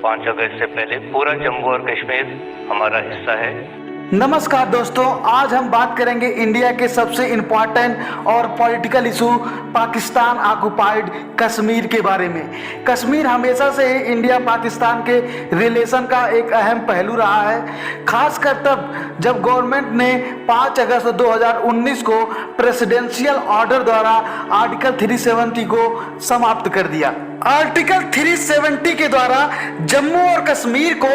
5 अगस्त से पहले पूरा जम्मू और कश्मीर हमारा हिस्सा है। नमस्कार दोस्तों, आज हम बात करेंगे इंडिया के सबसे इम्पॉर्टेंट और political issue Pakistan occupied Kashmir के बारे में। कश्मीर हमेशा से ही इंडिया पाकिस्तान के रिलेशन का एक अहम पहलू रहा है, खासकर तब जब गवर्नमेंट ने 5 अगस्त 2019 को प्रेसिडेंशियल ऑर्डर द्वारा आर्टिकल 370 को समाप्त कर दिया। आर्टिकल 370 के द्वारा जम्मू और कश्मीर को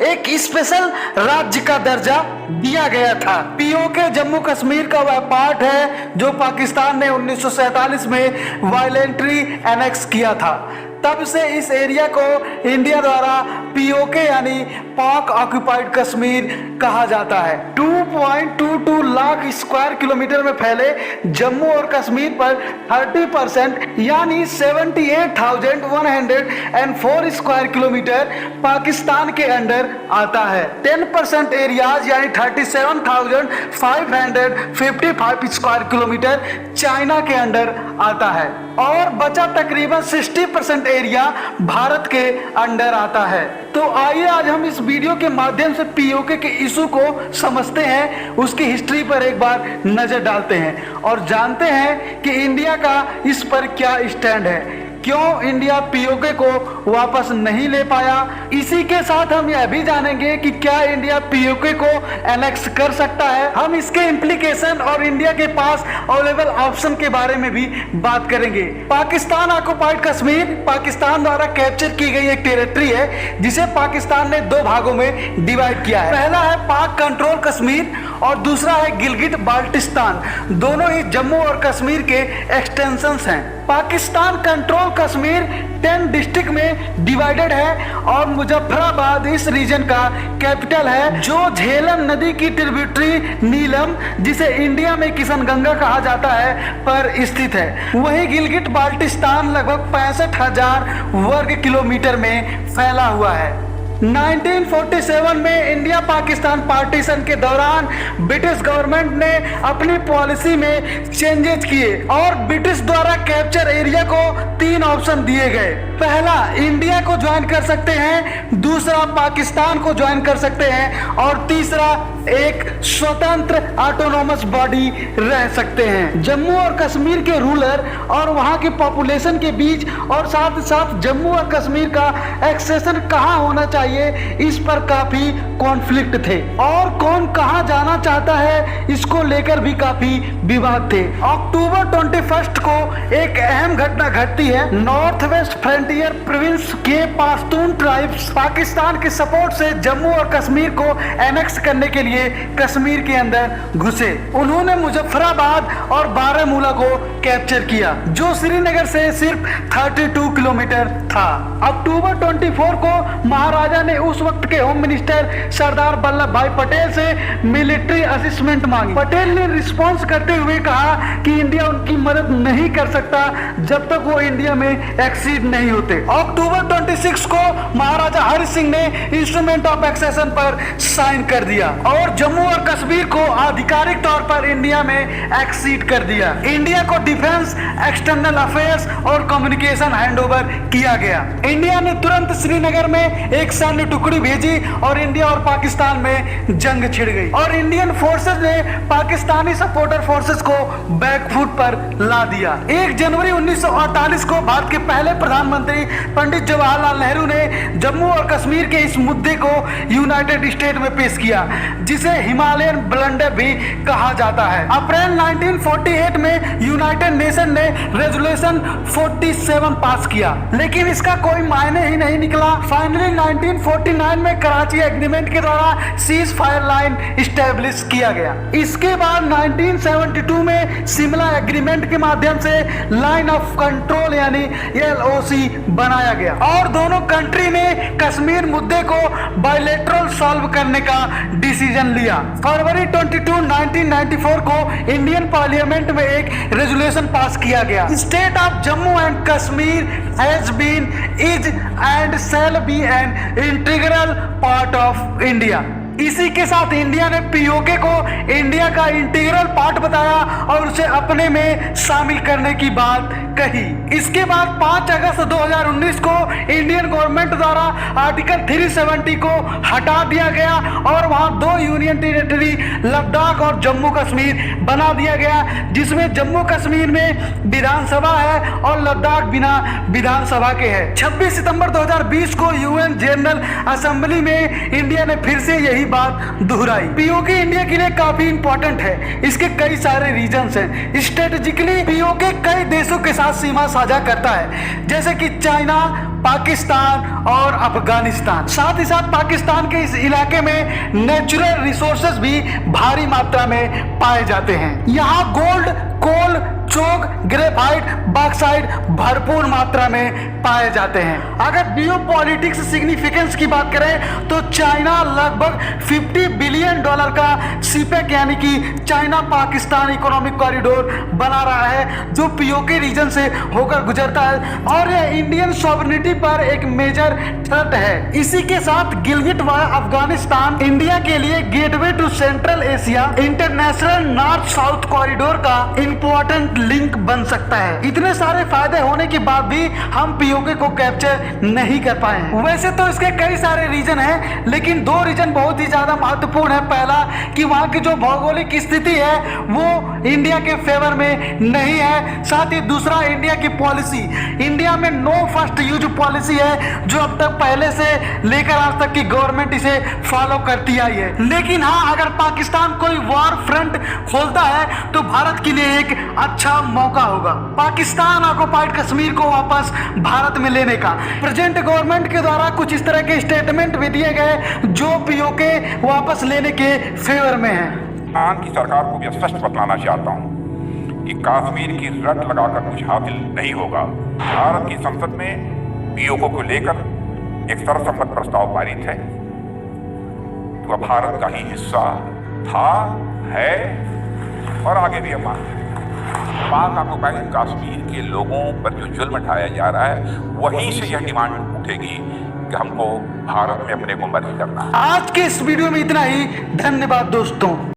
एक स्पेशल राज्य का दर्जा दिया गया था। पीओके जम्मू कश्मीर का वह पार्ट है जो पाकिस्तान ने 1947 में वायलेंटरी एनेक्स किया था। तब से इस एरिया को इंडिया द्वारा पीओके यानी पाक ऑक्युपाइड कश्मीर कहा जाता है। 2.22 लाख स्क्वायर किलोमीटर में फैले जम्मू और कश्मीर पर 30% यानी 78,104 स्क्वायर किलोमीटर पाकिस्तान के अंडर आता है। 10% एरियाज यानी 37,555 स्क्वायर किलोमीटर चाइना के अंडर आता है और बचा तकरीबन 60% एरिया भारत के अंडर आता है। तो आइए आज हम इस वीडियो के माध्यम से पीओके के इशू को समझते हैं, उसकी हिस्ट्री पर एक बार नजर डालते हैं और जानते हैं कि इंडिया का इस पर क्या स्टैंड है, क्यों इंडिया पीओके को वापस नहीं ले पाया। इसी के साथ हम यह भी जानेंगे कि क्या इंडिया पीओके को एनेक्स कर सकता है। हम इसके इम्प्लीकेशन और इंडिया के पास अवेलेबल ऑप्शन के बारे में भी बात करेंगे। पाकिस्तान ऑक्युपाइड कश्मीर पाकिस्तान द्वारा कैप्चर की गई एक टेरिटरी है जिसे पाकिस्तान ने 2 भागों में डिवाइड किया है। पहला है पाक कंट्रोल कश्मीर और दूसरा है गिलगिट बाल्टिस्तान। दोनों ही जम्मू और कश्मीर के एक्सटेंशंस हैं। पाकिस्तान कंट्रोल कश्मीर 10 डिस्ट्रिक्ट में डिवाइडेड है और मुजफ्फराबाद इस रीजन का कैपिटल है, जो झेलम नदी की ट्रिब्यूटरी नीलम, जिसे इंडिया में किशनगंगा कहा जाता है, पर स्थित है। वहीं गिलगिट बाल्टिस्तान लगभग 65,000 वर्ग किलोमीटर में फैला हुआ है। 1947 में इंडिया पाकिस्तान पार्टीशन के दौरान ब्रिटिश गवर्नमेंट ने अपनी पॉलिसी में चेंजेस किए और ब्रिटिश द्वारा कैप्चर एरिया को 3 ऑप्शन दिए गए। पहला, इंडिया को ज्वाइन कर सकते हैं, दूसरा पाकिस्तान को ज्वाइन कर सकते हैं और तीसरा एक स्वतंत्र ऑटोनोमस बॉडी रह सकते हैं। जम्मू और कश्मीर के रूलर और वहां की पॉपुलेशन के बीच और साथ ही साथ जम्मू और कश्मीर का एक्सेशन कहां होना चाहिए, इस पर काफी कॉन्फ्लिक्ट थे और कौन कहां जाना चाहता है इसको लेकर भी काफी विवाद थे। अक्टूबर 21 को एक अहम घटना घटती है। नॉर्थ वेस्ट फ्रंटियर प्रोविंस के पाश्तून ट्राइब्स पाकिस्तान के सपोर्ट से जम्मू और कश्मीर को एनेक्स करने के लिए कश्मीर के अंदर घुसे। उन्होंने मुजफ्फराबाद और बारामूला को कैप्चर किया, जो श्रीनगर से सिर्फ 32 किलोमीटर था। अक्टूबर 24 को महाराजा ने उस वक्त के होम मिनिस्टर सरदार वल्लभ भाई पटेल से मिलिट्री असिस्टेंट मांगी। पटेल ने रिस्पॉन्स करते हुए कहा कि इंडिया उनकी मदद नहीं कर सकता जब तक वो इंडिया में एक्सीड नहीं होते। अक्टूबर 26 को महाराजा हरि सिंह ने इंस्ट्रूमेंट ऑफ एक्सेशन पर साइन कर दिया और जम्मू और कश्मीर को आधिकारिक तौर पर इंडिया में एक्सीड कर दिया। इंडिया को डिफेंस, एक्सटर्नल अफेयर्स और कम्युनिकेशन हैंडओवर किया गया। इंडिया ने तुरंत श्रीनगर में एक सैन्य टुकड़ी भेजी और इंडिया और पाकिस्तान में जंग छिड़ गई और इंडियन फोर्सेस ने पाकिस्तानी सपोर्टर फोर्सेस को बैकफुट पर ला दिया। 1 जनवरी 1948 को भारत के पहले प्रधानमंत्री पंडित जवाहरलाल नेहरू ने जम्मू और कश्मीर के इस मुद्दे को यूनाइटेड स्टेट में पेश किया, जिसे हिमालयन ब्लंडर भी कहा जाता है। अप्रैल 1948 में यूनाइटेड नेशन ने रेजोल्यूशन 47 पास किया, लेकिन इसका कोई मायने ही नहीं निकला। फाइनली 1949 में कराची एग्रीमेंट के द्वारा सीज फायर लाइन स्टैब्लिश किया गया। इसके बाद 1972 में शिमला एग्रीमेंट के माध्यम से लाइन ऑफ कंट्रोल यानी LOC बनाया गया और दोनों कंट्री ने कश्मीर मुद्दे को बायलैटरल सॉल्व करने का डिसीजन लिया। फरवरी 22, 1994 को इंडियन पार्लियामेंट में एक रेजोल्यूशन पास किया गया। State of Jammu and Kashmir has been, is and shall be an integral part of India. इसी के साथ इंडिया ने पीओके को इंडिया का इंटीग्रल पार्ट बताया और उसे अपने में शामिल करने की बात कही। इसके बाद 5 अगस्त 2019 को इंडियन गवर्नमेंट द्वारा आर्टिकल 370 को हटा दिया गया और वहां 2 यूनियन टेरिटरी लद्दाख और जम्मू कश्मीर बना दिया गया, जिसमें जम्मू कश्मीर में विधानसभा है और लद्दाख बिना विधानसभा के है। 26 सितंबर 2020 को यूएन जनरल असेंबली में इंडिया ने फिर से यही बात दोहराई। पीओके इंडिया के लिए काफी इंपॉर्टेंट है। इसके कई सारे रीजंस हैं। स्ट्रेटेजिकली पीओके कई देशों के साथ सीमा साझा करता है, जैसे कि चाइना, पाकिस्तान और अफगानिस्तान। साथ ही साथ पाकिस्तान के इस इलाके में नेचुरल रिसोर्सेज भी भारी मात्रा में पाए जाते हैं। यहाँ गोल्ड, कोल, चोक, ग्रेफाइट, बॉक्साइट भरपूर मात्रा में पाए जाते हैं। अगर जियोपॉलिटिक्स सिग्निफिकेंस की बात करें तो चाइना लगभग $50 बिलियन का सीपेक यानी कि चाइना पाकिस्तान इकोनॉमिक कॉरिडोर बना रहा है, जो पीओके रीजन से होकर गुजरता है और यह इंडियन सॉवरेनिटी पर एक मेजर थ्रेट है। इसी के साथ गिलगिट व अफगानिस्तान इंडिया के लिए gateway to Central Asia international north south corridor का इंपॉर्टेंट लिंक बन सकता है। इतने सारे फायदे होने के बाद भी हम पीओके को कैप्चर नहीं कर पाए हैं। वैसे तो इसके कई सारे रीजन हैं, लेकिन 2 रीजन बहुत ही ज्यादा महत्वपूर्ण है। पहला कि वहां की जो भौगोलिक स्थिति है वो इंडिया के फेवर में नहीं है। साथ ही दूसरा इंडिया की पॉलिसी, इंडिया में नो फर्स्ट यूज पॉलिसी है, जो अब तक पहले से लेकर आज तक की गवर्नमेंट इसे फॉलो करती आई है। लेकिन हाँ, अगर पाकिस्तान कोई वॉर फ्रंट खोलता है तो भारत के लिए एक अच्छा मौका होगा पाकिस्तान ऑक्युपाइड कश्मीर को वापस भारत में लेने का। प्रेजेंट गवर्नमेंट के द्वारा कुछ इस तरह के स्टेटमेंट भी दिए गए जो पीओके वापस लेने के फेवर में है। पाकिस्तान की सरकार को भी स्पष्ट बतलाना चाहता हूं कि कश्मीर की रट लगाकर कुछ हासिल नहीं होगा। भारत की संसद में पीओके को लेकर एक सर्वसम्मत प्रस्ताव पारित है, तो भारत का ही हिस्सा था, है और आगे भी हम मानते हैं। पाक ऑक्युपाइड कश्मीर के लोगों पर जो जुल्म ढाया जा रहा है, वहीं से यह डिमांड उठेगी कि हमको भारत में अपने को मर्ज करना है। आज के इस वीडियो में इतना ही। धन्यवाद दोस्तों।